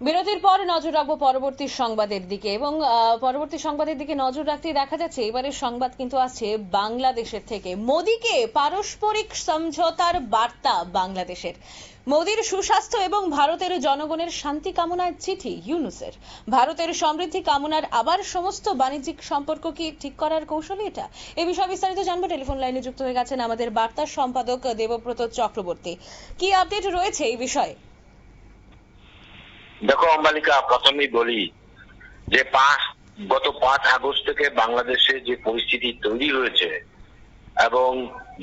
বিরতির পর নজর রাখবো পরবর্তী সংবাদের দিকে এবং পরবর্তী সংবাদের দিকে নজর রাখতে দেখা যাচ্ছে এবারের সংবাদ কিন্তু আসছে বাংলাদেশের থেকে। মোদীকে পারস্পরিক সমঝোতার বার্তা বাংলাদেশের। মোদীর সুস্বাস্থ্য এবং ভারতের জনগণের শান্তি কামনার চিঠি ইউনূসের। ভারতের সমৃদ্ধি কামনার আবার সমস্ত বাণিজ্যিক সম্পর্ক কি ঠিক করার কৌশল এটা? এ বিষয়ে বিস্তারিত জানবো। টেলিফোন লাইনে যুক্ত হয়ে গেছেন আমাদের বার্তা সম্পাদক দেবব্রত চক্রবর্তী। কি আপডেট রয়েছে এই বিষয়ে? দেখো অম্বালিকা, প্রথমেই বলি যে গত 5 আগস্ট থেকে বাংলাদেশে যে পরিস্থিতি তৈরি হয়েছে এবং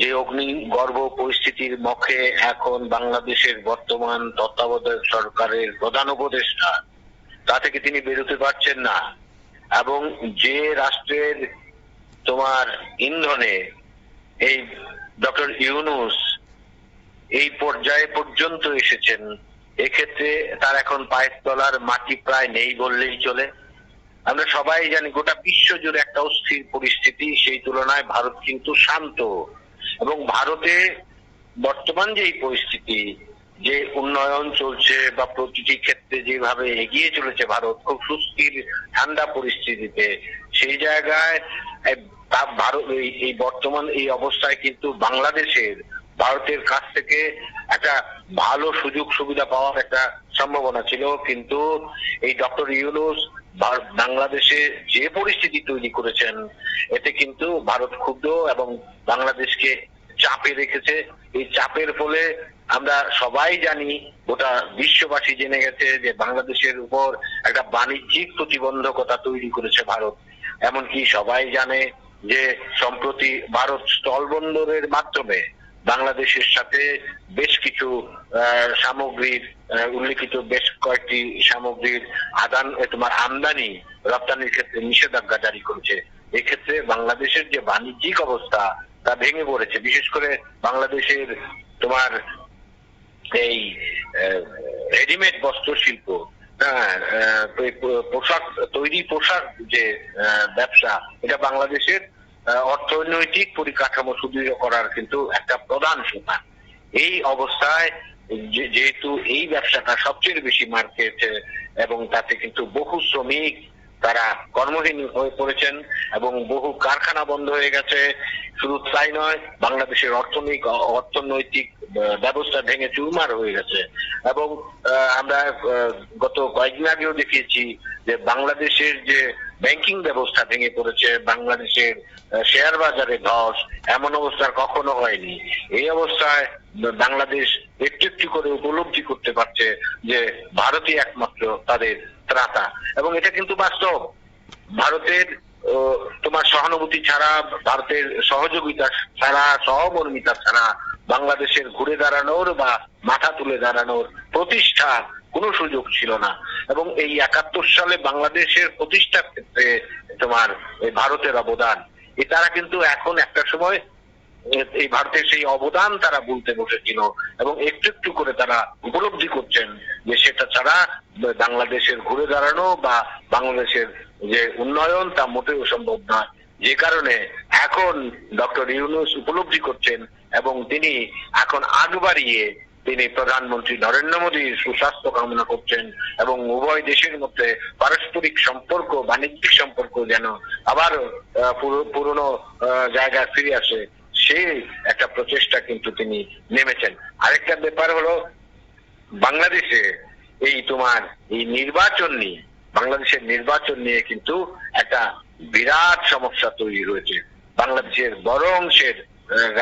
যে অগ্নিগর্ভ পরিস্থিতির মুখে এখন বাংলাদেশের বর্তমান তত্ত্বাবধায়ক সরকারের প্রধান উপদেষ্টা, তা থেকে তিনি বেরোতে পারছেন না। এবং যে রাষ্ট্রের তোমার ইন্ধনে এই ডক্টর ইউনূস এই পর্যায়ে পর্যন্ত এসেছেন, এক্ষেত্রে তার এখন পায়ের তলার মাটি প্রায় নেই বললেই চলে। আমরা সবাই জানি গোটা বিশ্ব জুড়ে একটা অস্থির পরিস্থিতি, সেই তুলনায় ভারত কিন্তু শান্ত। এবং ভারতে বর্তমান যে পরিস্থিতি, যে উন্নয়ন চলছে বা প্রতিটি ক্ষেত্রে যেভাবে এগিয়ে চলেছে ভারত খুব সুস্থির ঠান্ডা পরিস্থিতিতে, সেই জায়গায় ভারত এই বর্তমান এই অবস্থায় কিন্তু ভারতের কাছ থেকে একটা ভালো সুযোগ সুবিধা পাওয়ার একটা সম্ভাবনা ছিল। কিন্তু এই ডক্টর ইউনূস বাংলাদেশে যে পরিস্থিতি তৈরি করেছেন, এতে কিন্তু ভারত ক্ষুব্ধ এবং বাংলাদেশকে চাপে রেখেছে। এই চাপের ফলে আমরা সবাই জানি, গোটা বিশ্ববাসী জেনে গেছে যে বাংলাদেশের উপর একটা বাণিজ্যিক প্রতিবন্ধকতা তৈরি করেছে ভারত। এমনকি সবাই জানে যে সম্প্রতি ভারত স্থলবন্দরের মাধ্যমে বাংলাদেশের সাথে বেশ কিছু সামগ্রীর উল্লেখিত বেশ কয়েকটি সামগ্রীর আমদানি রপ্তানির ক্ষেত্রে নিষেধাজ্ঞা জারি করেছে। এক্ষেত্রে বাংলাদেশের যে বাণিজ্যিক অবস্থা তা ভেঙে পড়েছে। বিশেষ করে বাংলাদেশের তোমার এই রেডিমেড বস্ত্র শিল্প, পোশাক যে ব্যবসা, এটা বাংলাদেশের অর্থনৈতিক পরিকাঠামো সুদৃঢ় করার কিন্তু একটা প্রধান সোপান। এই অবস্থায় যেহেতু এই ব্যবসাটা সবচেয়ে বেশি মার খেয়েছে এবং তাতে কিন্তু বহু শ্রমিক তারা কর্মহীন হয়ে পড়েছেন এবং বহু কারখানা বন্ধ হয়ে গেছে। শুধু তাই নয়, বাংলাদেশের অর্থনৈতিক ব্যবস্থা ভেঙে চুরমার হয়ে গেছে। এবং আমরা গত কয়েকদিন আগেও দেখিয়েছি যে বাংলাদেশের যে ব্যাংকিং ব্যবস্থা ভেঙে পড়েছে, বাংলাদেশের শেয়ার বাজারে ধস, এমন অবস্থা কখনো হয়নি। এই অবস্থায় বাংলাদেশ একটু একটু করে উপলব্ধি করতে পারছে যে ভারতই একমাত্র তাদের ত্রাতা। এবং এটা কিন্তু বাস্তব। ভারতের তোমার সহানুভূতি ছাড়া, ভারতের সহযোগিতা ছাড়া, সহমর্মিতা ছাড়া বাংলাদেশের ঘুরে দাঁড়ানোর বা মাথা তুলে দাঁড়ানোর প্রতিষ্ঠার কোনো সুযোগ ছিল না। এবং এই 71 সালে বাংলাদেশের প্রতিষ্ঠার ক্ষেত্রে তোমার ভারতের অবদান, তারা কিন্তু এখন একটা সময় এই ভারতের সেই অবদান তারা বলতে বসেছিল এবং একটু একটু করে তারা উপলব্ধি করছেন যে সেটা ছাড়া বাংলাদেশের ঘুরে দাঁড়ানো বা বাংলাদেশের যে উন্নয়ন তা মোটেও সম্ভব নয়। যে কারণে এখন ডক্টর ইউনূস উপলব্ধি করছেন এবং তিনি এখন আগ বাড়িয়ে তিনি প্রধানমন্ত্রী নরেন্দ্র মোদীর সুস্বাস্থ্য কামনা করছেন এবং উভয় দেশের মধ্যে পারস্পরিক সম্পর্ক, বাণিজ্যিক সম্পর্ক যেন আবার পুরনো জায়গায় ফিরে আসে, সেই একটা প্রচেষ্টা কিন্তু তিনি নেমেছেন। আরেকটা ব্যাপার হলো, বাংলাদেশে এই বাংলাদেশের নির্বাচন নিয়ে কিন্তু একটা বিরাট সমস্যা তৈরি হয়েছে। বাংলাদেশের বড় অংশের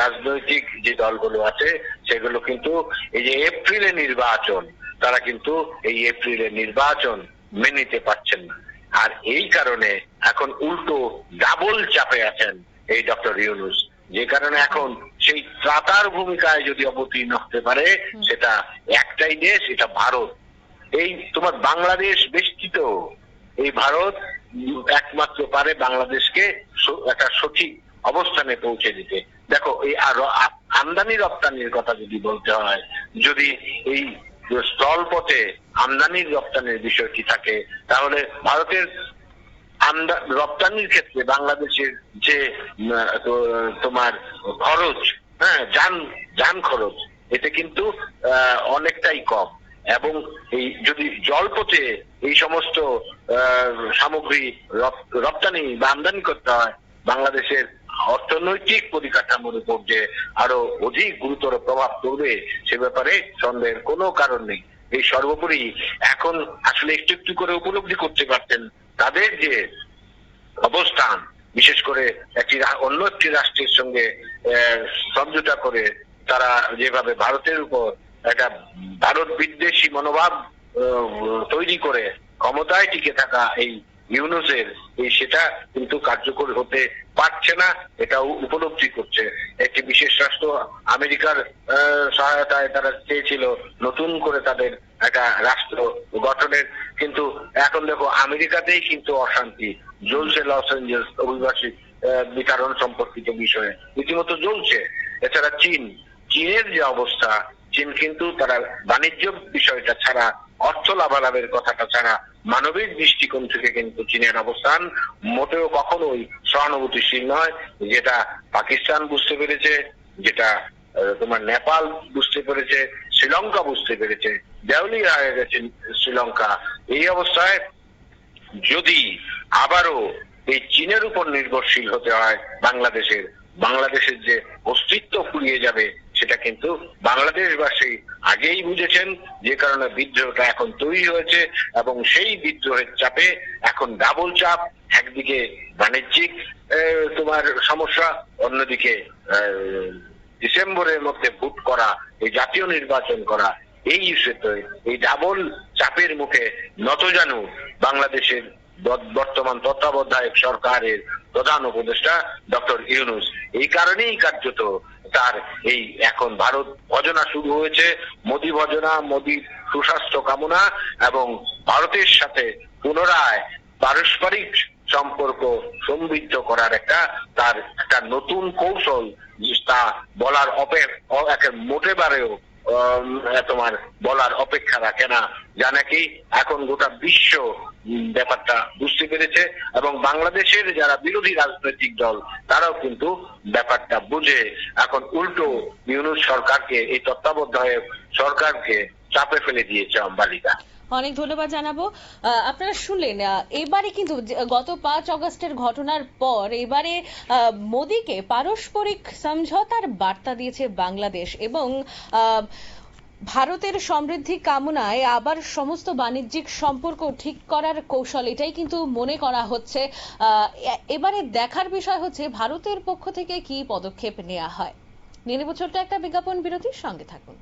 রাজনৈতিক যে দলগুলো আছে সেগুলো কিন্তু এই যে এপ্রিলে নির্বাচন, তারা কিন্তু এই এপ্রিলে নির্বাচন মেনে নিতে পারছেন না। আর এই কারণে এখন উল্টো ডাবল চাপে আছেন এই ডক্টর ইউনূস। যে কারণে এখন সেই ত্রাতার ভূমিকায় যদি অবতীর্ণ হতে পারে, সেটা একটাই দেশ, এটা ভারত। এই তোমার বাংলাদেশ বেষ্টিত এই ভারত একমাত্র পারে বাংলাদেশকে একটা সঠিক অবস্থানে পৌঁছে দিতে। দেখো, এই আমদানি রপ্তানির কথা যদি বলতে হয়, যদি এই স্থলপথে আমদানি রপ্তানির বিষয়টি থাকে, তাহলে ভারতের রপ্তানির ক্ষেত্রে বাংলাদেশের যে তোমার খরচ, যান খরচ, এতে কিন্তু অনেকটাই কম। এবং এই যদি জলপথে এই সমস্ত সামগ্রী রপ্তানি বা আমদানি করতে হয়, বাংলাদেশের অর্থনৈতিক পরিকাঠামোর উপর যে আরো অধিক গুরুতর প্রভাব পড়বে সে ব্যাপারে সন্দেহের কোনো কারণ নেই। এই সর্বোপরি এখন আসলে একটু একটু করে উপলব্ধি করতে পারতেন তাদের যে অবস্থান, বিশেষ করে অন্য একটি রাষ্ট্রের সঙ্গে সমঝোতা করে তারা যেভাবে ভারতের উপর একটা ভারত বিদ্বেষী মনোভাব তৈরি করে ক্ষমতায় টিকে থাকা এই ইউনূসের সেটা কিন্তু কার্যকর হতে পারছে না, এটাও উপলব্ধি করছে। একটি বিশেষ রাষ্ট্র আমেরিকার সহায়তায় তারা চেয়েছিল নতুন করে তাদের একটা রাষ্ট্র গঠনের, কিন্তু এখন দেখো আমেরিকাতেই কিন্তু অশান্তি জ্বলছে। লস এঞ্জেলস অভিবাসী বিতরণ সম্পর্কিত বিষয়ে রীতিমতো জ্বলছে। এছাড়া চীনের যে অবস্থা, চীন কিন্তু তারা বাণিজ্য বিষয়টা ছাড়া, অর্থ লাভালাভের কথাটা ছাড়া মানবিক দৃষ্টিকোণ থেকে কিন্তু চীনের অবস্থান মোটেও কখনোই সহানুভূতিশীল নয়, যেটা পাকিস্তান বুঝতে পেরেছে, যেটা তোমার নেপাল বুঝতে পেরেছে, শ্রীলঙ্কা বুঝতে পেরেছে, দেউলিয়া হয়ে গেছে শ্রীলঙ্কা। এই অবস্থায় যদি আবারও এই চীনের উপর নির্ভরশীল হতে হয় বাংলাদেশের যে অস্তিত্ব ফুরিয়ে যাবে সেটা কিন্তু বাংলাদেশবাসী আগেই বুঝেছেন, যে কারণে বিদ্রোহটা এখন তৈরি হয়েছে। এবং সেই বিদ্রোহের চাপে এখন ডাবল চাপ, একদিকে বাণিজ্যিক তোমার সমস্যা, অন্যদিকে ডিসেম্বরের মধ্যে ভোট করা, এই জাতীয় নির্বাচন করা, এই ইস্যুতে এই ডাবল চাপের মুখে নতজানু বাংলাদেশের বর্তমান তত্ত্বাবধায়ক সরকারের প্রধান উপদেষ্টা ডক্টর ইউনূস। এই কারণেই কার্যত তার এই এখন ভারত ভজনা শুরু হয়েছে, মোদী ভজনা, মোদীর সুস্বাস্থ্য কামনা এবং ভারতের সাথে পুনরায় পারস্পরিক সম্পর্ক সমৃদ্ধ করার তার একটা নতুন কৌশল, তা বলার মোটেবারেও তোমার বলার অপেক্ষা রাখে না, যা নাকি এখন গোটা বিশ্ব ব্যাপারটা বুঝতে পেরেছে। এবং বাংলাদেশের যারা বিরোধী রাজনৈতিক দল তারাও কিন্তু ব্যাপারটা বুঝে এখন উল্টো ইউনূস সরকারকে, এই তত্ত্বাবধায়ক সরকারকে চাপে ফেলে দিয়েছে অম্বালিকা। অনেক ধন্যবাদ জানাবো। আপনারা শুনলেন, এবারে কিন্তু গত 5 অগস্টের ঘটনার পর এবারে মোদীকে পারস্পরিক সমঝোতার বার্তা দিয়েছে বাংলাদেশ এবং ভারতের সমৃদ্ধি কামনায় আবার সমস্ত বাণিজ্যিক সম্পর্ক ঠিক করার কৌশল, এটাই কিন্তু মনে করা হচ্ছে। এবারে দেখার বিষয় হচ্ছে ভারতের পক্ষ থেকে কি পদক্ষেপ নেওয়া হয়। নিয়ে নেব ছোট্ট একটা বিজ্ঞাপন বিরতির সঙ্গে থাকুন।